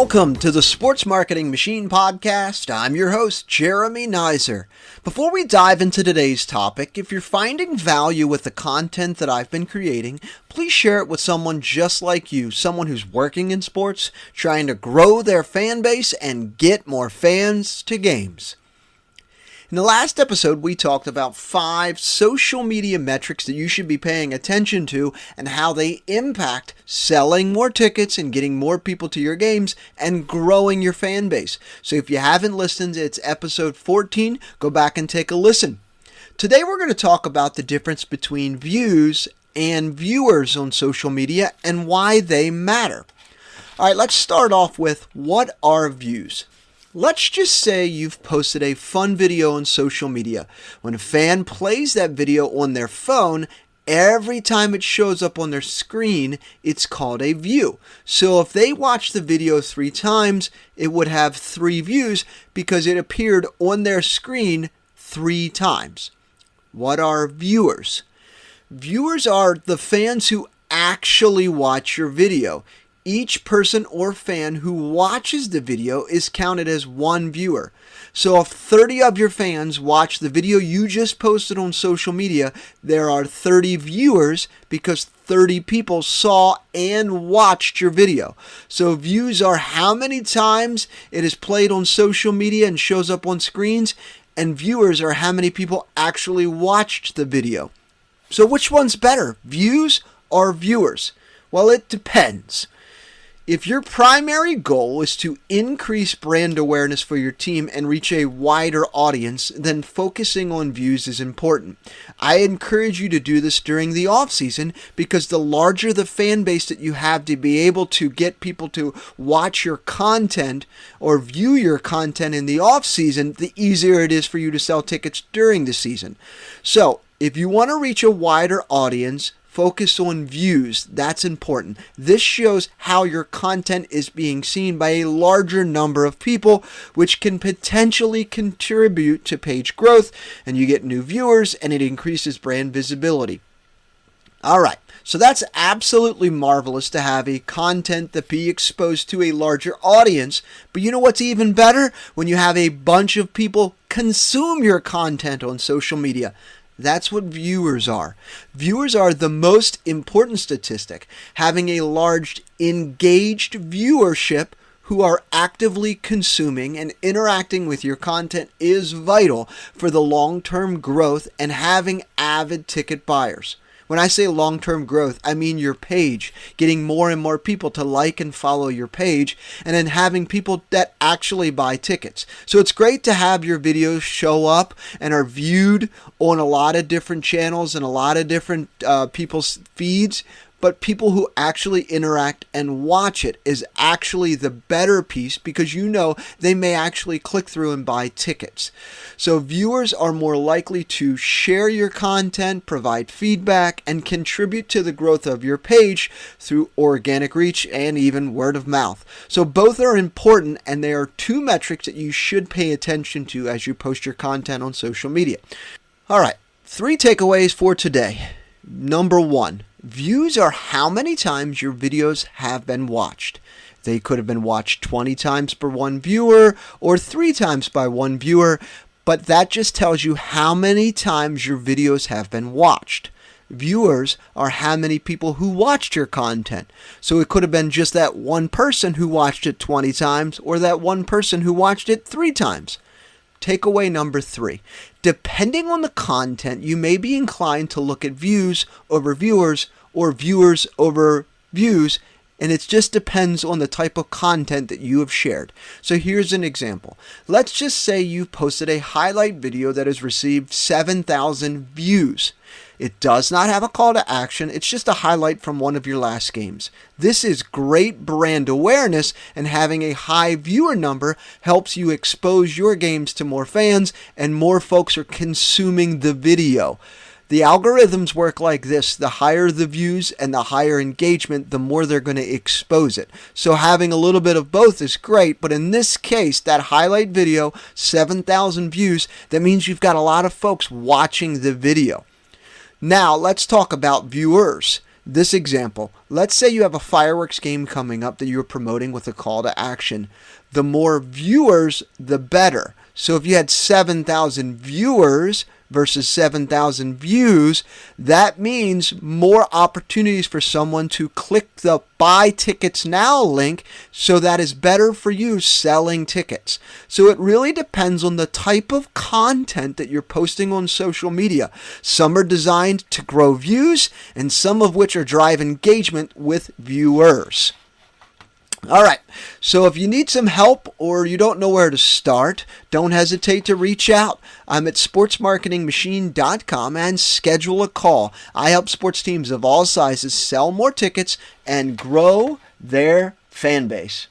Welcome to the Sports Marketing Machine Podcast. I'm your host, Jeremy Nizer. Before we dive into today's topic, if you're finding value with the content that I've been creating, please share it with someone just like you, someone who's working in sports, trying to grow their fan base and get more fans to games. In the last episode, we talked about 5 social media metrics that you should be paying attention to and how they impact selling more tickets and getting more people to your games and growing your fan base. So if you haven't listened, it's episode 14. Go back and take a listen. Today, we're going to talk about the difference between views and viewers on social media and why they matter. All right, let's start off with what are views? Let's just say you've posted a fun video on social media. When a fan plays that video on their phone, every time it shows up on their screen, it's called a view. So if they watch the video 3 times, it would have 3 views because it appeared on their screen 3 times. What are viewers? Viewers are the fans who actually watch your video. Each person or fan who watches the video is counted as one viewer. So if 30 of your fans watch the video you just posted on social media, there are 30 viewers because 30 people saw and watched your video. So views are how many times it is played on social media and shows up on screens, and viewers are how many people actually watched the video. So which one's better, views or viewers? Well, it depends. If your primary goal is to increase brand awareness for your team and reach a wider audience, then focusing on views is important. I encourage you to do this during the off-season because the larger the fan base that you have to be able to get people to watch your content or view your content in the off-season, the easier it is for you to sell tickets during the season. So, if you want to reach a wider audience, focus on views. That's important. This shows how your content is being seen by a larger number of people, which can potentially contribute to page growth, and you get new viewers, and it increases brand visibility. All right, so that's absolutely marvelous to have a content that be exposed to a larger audience, but you know what's even better? When you have a bunch of people consume your content on social media. That's what viewers are. Viewers are the most important statistic. Having a large engaged viewership who are actively consuming and interacting with your content is vital for the long-term growth and having avid ticket buyers. When I say long-term growth, I mean your page, getting more and more people to like and follow your page, and then having people that actually buy tickets. So it's great to have your videos show up and are viewed on a lot of different channels and a lot of different people's feeds, but people who actually interact and watch it is actually the better piece because you know they may actually click through and buy tickets. So viewers are more likely to share your content, provide feedback, and contribute to the growth of your page through organic reach and even word of mouth. So both are important, and they are 2 metrics that you should pay attention to as you post your content on social media. All right, 3 takeaways for today. Number 1. Views are how many times your videos have been watched. They could have been watched 20 times per one viewer or 3 times by one viewer, but that just tells you how many times your videos have been watched. Viewers are how many people who watched your content. So it could have been just that one person who watched it 20 times or that one person who watched it 3 times. Takeaway number 3. Depending on the content, you may be inclined to look at views over viewers or viewers over views, and it just depends on the type of content that you have shared. So here's an example. Let's just say you posted a highlight video that has received 7,000 views. It does not have a call to action. It's just a highlight from one of your last games. This is great brand awareness, and having a high viewer number helps you expose your games to more fans, and more folks are consuming the video. The algorithms work like this. The higher the views and the higher engagement, the more they're going to expose it. So having a little bit of both is great, but in this case, that highlight video, 7,000 views, that means you've got a lot of folks watching the video. Now, let's talk about viewers. this example. Let's say you have a fireworks game coming up that you're promoting with a call to action. The more viewers, the better. So if you had 7,000 viewers versus 7,000 views, that means more opportunities for someone to click the buy tickets now link, so that is better for you selling tickets. So it really depends on the type of content that you're posting on social media. Some are designed to grow views, and some of which are drive engagement with viewers. All right, so if you need some help or you don't know where to start, don't hesitate to reach out. I'm at sportsmarketingmachine.com and schedule a call. I help sports teams of all sizes sell more tickets and grow their fan base.